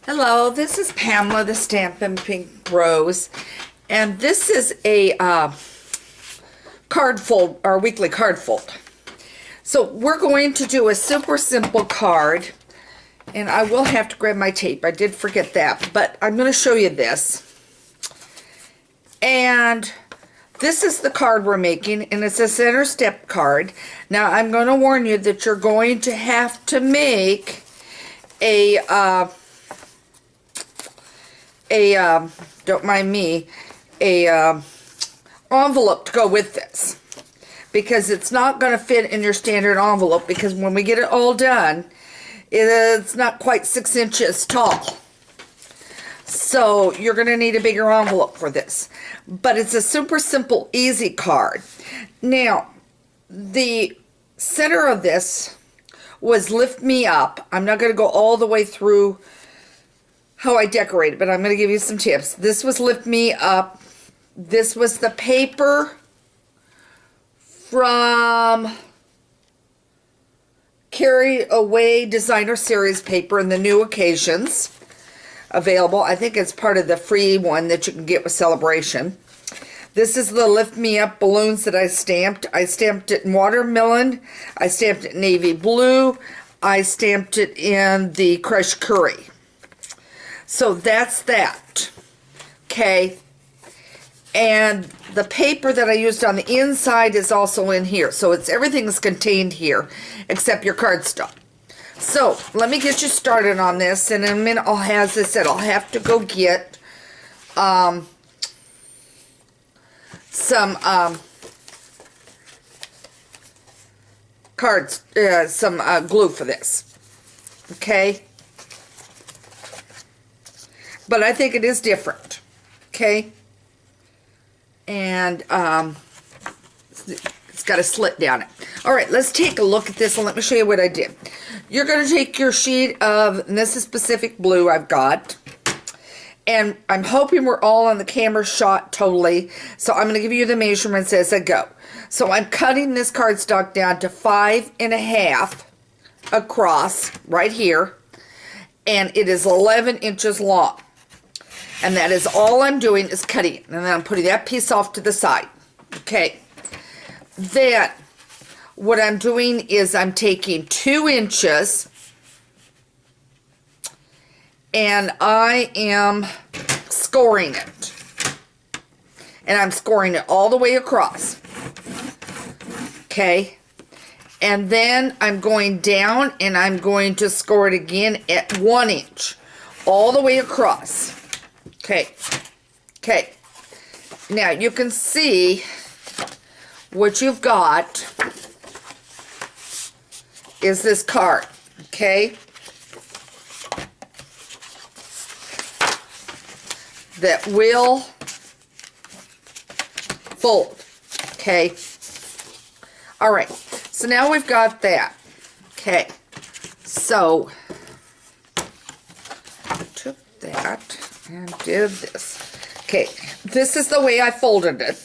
Hello, this is Pamela, the Stampin' Pink Rose, and this is a card fold, our weekly card fold. So we're going to do a super simple card, and I will have to grab my tape. I did forget that, but I'm going to show you this. And this is the card we're making, and it's a center step card. Now I'm going to warn you that you're going to have to make a don't mind me, envelope to go with this, because it's not going to fit in your standard envelope, because when we get it all done, it's not quite 6 inches tall. So you're going to need a bigger envelope for this. But it's a super simple, easy card. Now, the center of this was Lift Me Up. I'm not going to go all the way through how I decorate it, but I'm going to give you some tips. This was Lift Me Up. This was the paper from Carry Away Designer Series paper in the new occasions available. I think it's part of the free one that you can get with Celebration. This is the Lift Me Up balloons that I stamped. I stamped it in watermelon. I stamped it in navy blue. I stamped it in the crushed curry. So that's that, okay? And the paper that I used on the inside is also in here. So everything's contained here except your cardstock. So let me get you started on this. And in a minute, as I said, I'll have to go get some glue for this, okay? But I think it is different, okay? And it's got a slit down it. All right, let's take a look at this and let me show you what I did. You're going to take your sheet of, and this is Pacific Blue I've got, and I'm hoping we're all on the camera shot totally, so I'm going to give you the measurements as I go. So I'm cutting this cardstock down to 5.5 across right here, and it is 11 inches long. And that is all I'm doing is cutting it. And then I'm putting that piece off to the side. Okay. Then what I'm doing is I'm taking 2 inches and I am scoring it. And I'm scoring it all the way across. Okay. And then I'm going down and I'm going to score it again at 1 inch. All the way across. Okay, okay. Now you can see what you've got is this card, okay? That will fold, okay? All right, so now we've got that, okay? So, I took that and did this. Okay, this is the way I folded it.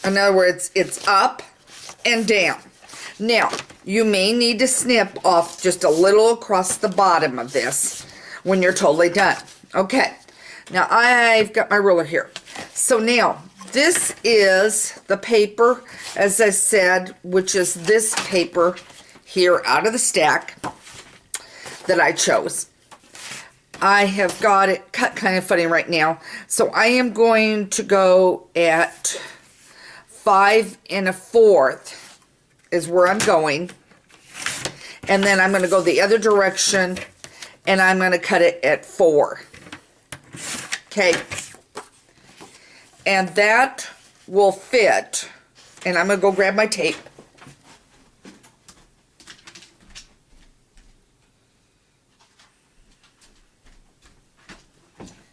In other words, it's up and down. Now, you may need to snip off just a little across the bottom of this when you're totally done. Okay, now I've got my ruler here. So now, this is the paper, as I said, which is this paper here out of the stack that I chose. I have got it cut kind of funny right now. So I am going to go at 5 1/4 is where I'm going. And then I'm going to go the other direction and I'm going to cut it at 4. Okay. And that will fit. And I'm going to go grab my tape.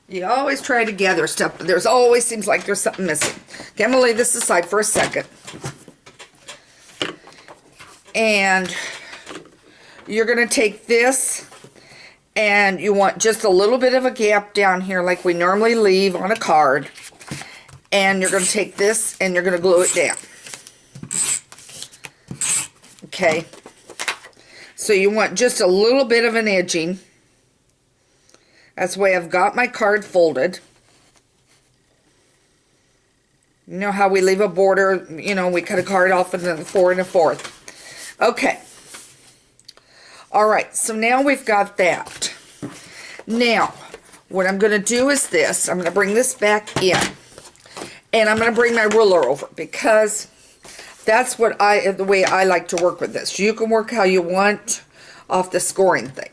You always try to gather stuff, but there's always seems like there's something missing. Okay, I'm going to lay this aside for a second. And you're going to take this, and you want just a little bit of a gap down here like we normally leave on a card. And you're going to take this, and you're going to glue it down. Okay. So you want just a little bit of an edging. That's the way I've got my card folded. You know how we leave a border, you know, we cut a card off in the 4 1/4. Okay. All right, so now we've got that. Now, what I'm going to do is this. I'm going to bring this back in. And I'm going to bring my ruler over because that's what the way I like to work with this. You can work how you want off the scoring thing.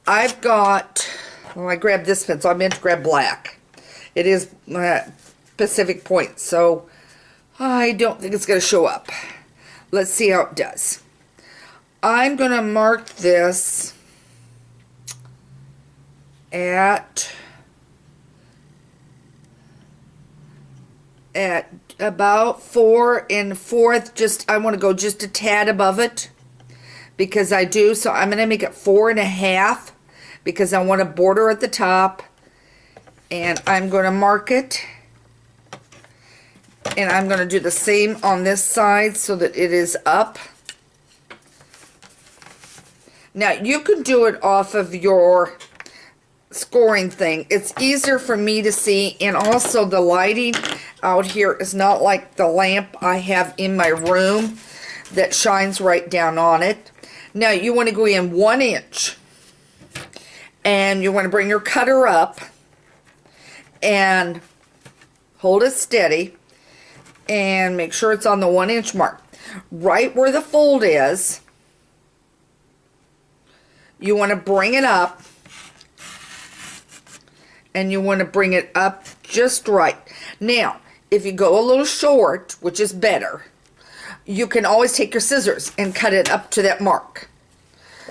I've got, well, I grabbed this pencil. I meant to grab black. It is Pacific Point, so I don't think it's going to show up. Let's see how it does. I'm going to mark this at about 4 1/4. Just, I want to go just a tad above it because I do. So I'm going to make it 4 1/2 because I want a border at the top, and I'm going to mark it. And I'm going to do the same on this side so that it is up. Now, you can do it off of your scoring thing. It's easier for me to see, and also the lighting out here is not like the lamp I have in my room that shines right down on it. Now, you want to go in 1 inch, and you want to bring your cutter up and hold it steady and make sure it's on the 1 inch mark. Right where the fold is, you want to bring it up, and you want to bring it up just right. Now, if you go a little short, which is better, you can always take your scissors and cut it up to that mark.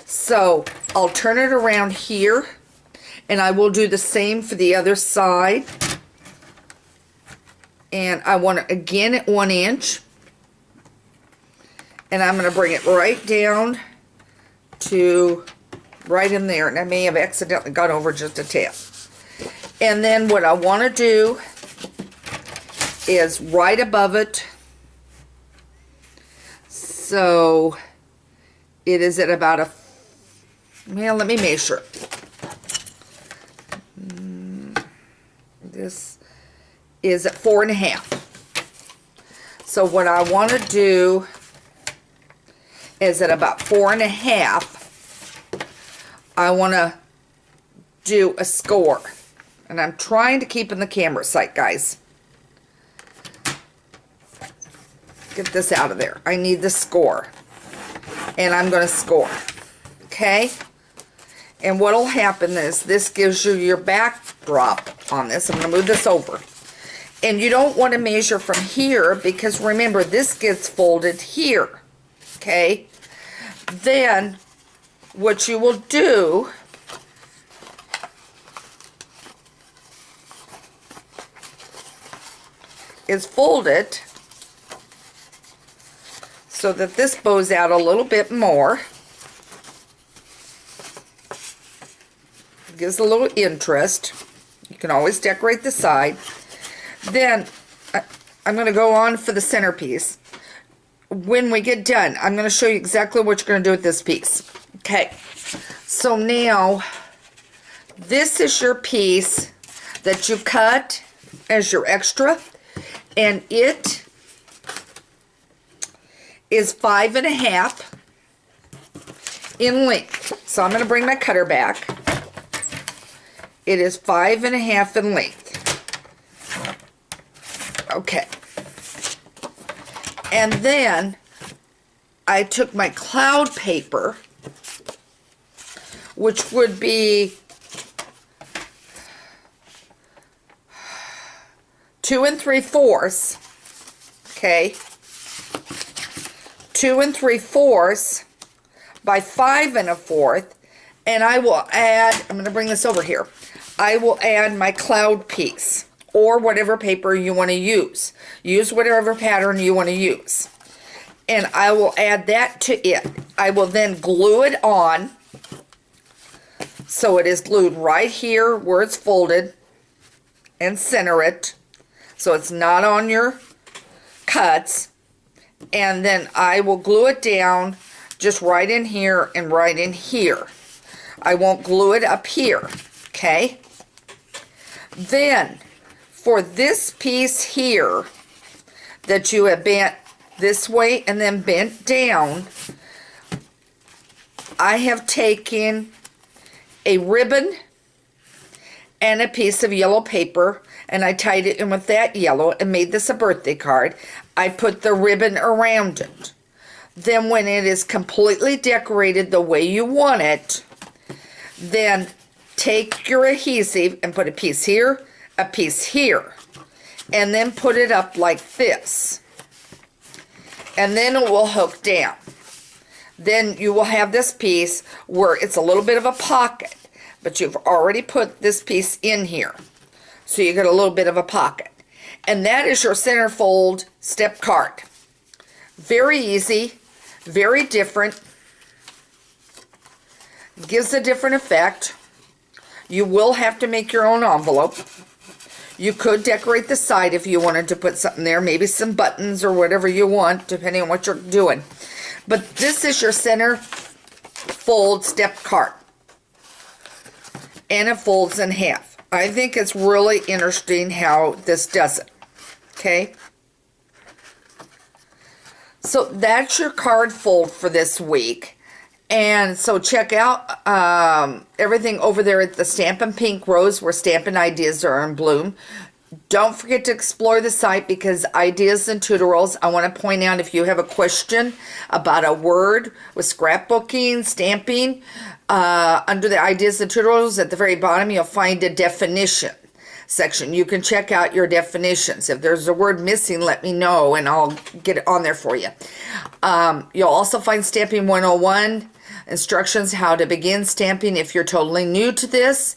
So, I'll turn it around here, and I will do the same for the other side. And I want it again at 1 inch. And I'm going to bring it right down to right in there. And I may have accidentally gone over just a tad. And then what I want to do is right above it. So it is at about a, well, let me measure. This is at 4 1/2. So what I want to do is at about 4 1/2, I want to do a score. And I'm trying to keep in the camera sight, guys. Get this out of there. I need the score. And I'm going to score. Okay? And what will happen is this gives you your backdrop on this. I'm going to move this over. And you don't want to measure from here because remember, this gets folded here. Okay? Then what you will do is fold it so that this bows out a little bit more. Gives a little interest. You can always decorate the side. Then I'm going to go on for the centerpiece. When we get done, I'm going to show you exactly what you're going to do with this piece. Okay, so now this is your piece that you cut as your extra, and it is 5 1/2 in length. So I'm going to bring my cutter back. It is 5 1/2 in length. Okay. And then I took my cloud paper, which would be 2 3/4. Okay. 2 3/4 by 5 1/4. And I will add, I'm going to bring this over here. I will add my cloud piece or whatever paper you want to use. Use whatever pattern you want to use. And I will add that to it. I will then glue it on. So it is glued right here where it's folded, and center it so it's not on your cuts. And then I will glue it down just right in here and right in here. I won't glue it up here. Okay? Then, for this piece here that you have bent this way and then bent down, I have taken a ribbon and a piece of yellow paper, and I tied it in with that yellow and made this a birthday card. I put the ribbon around it. Then when it is completely decorated the way you want it, then take your adhesive and put a piece here, and then put it up like this. And then it will hook down. Then you will have this piece where it's a little bit of a pocket, but you've already put this piece in here. So you get a little bit of a pocket. And that is your centerfold step card. Very easy, very different. Gives a different effect. You will have to make your own envelope. You could decorate the side if you wanted to put something there, maybe some buttons or whatever you want, depending on what you're doing. But this is your center fold step card. And it folds in half. I think it's really interesting how this does it. Okay? So that's your card fold for this week. And so check out everything over there at the Stampin' Pink Rose, where Stampin' Ideas are in bloom. Don't forget to explore the site, because Ideas and Tutorials, I want to point out, if you have a question about a word with scrapbooking, stamping, under the Ideas and Tutorials at the very bottom, you'll find a definition section. You can check out your definitions. If there's a word missing, let me know and I'll get it on there for you. You'll also find Stamping 101, instructions how to begin stamping if you're totally new to this.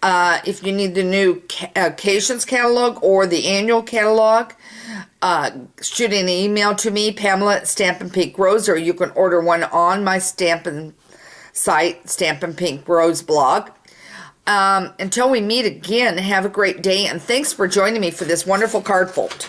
If you need the new occasions catalog or the annual catalog, shoot an email to me, Pamela at Stampin' Pink Rose, or you can order one on my Stampin' site, Stampin' Pink Rose blog. Until we meet again, have a great day, and thanks for joining me for this wonderful card fold.